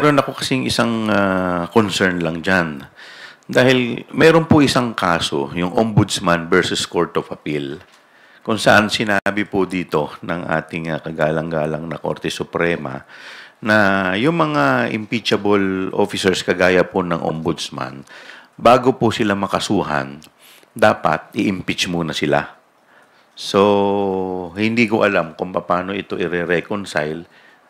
meron ako kasing isang concern lang dyan. Dahil meron po isang kaso, yung Ombudsman versus Court of Appeal, kung saan sinabi po dito ng ating kagalang-galang na Korte Suprema na yung mga impeachable officers kagaya po ng Ombudsman, bago po sila makasuhan, dapat i-impeach muna sila. So, hindi ko alam kung paano ito i-reconcile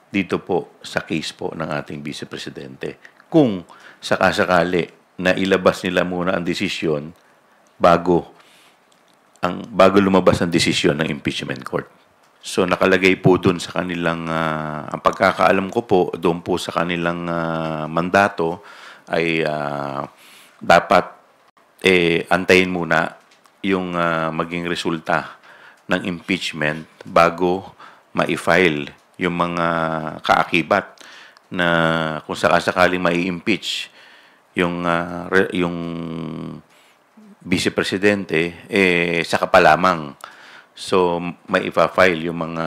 dito po sa case po ng ating Vice Presidente. Kung sakasakali na ilabas nila muna ang desisyon bago lumabas ang desisyon ng impeachment court. So nakalagay po doon sa kanilang ang pagkakaalam ko po doon po sa kanilang mandato ay dapat antayin muna yung maging resulta ng impeachment bago ma-file yung mga kaakibat na kung sakasakaling mai-impeach yung Vice Presidente, saka pa lamang. So, may ipa-file yung mga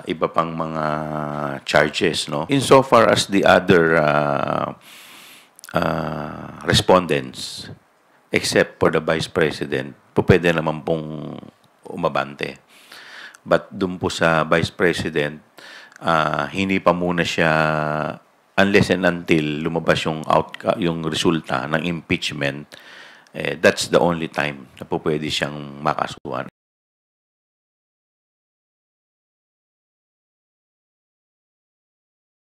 iba pang mga charges, no? Insofar as the other respondents, except for the Vice President, pwede naman pong umabante. But dun po sa Vice President, hindi pa muna siya unless and until lumabas yung resulta ng impeachment, that's the only time na po pwede siyang makasuhan.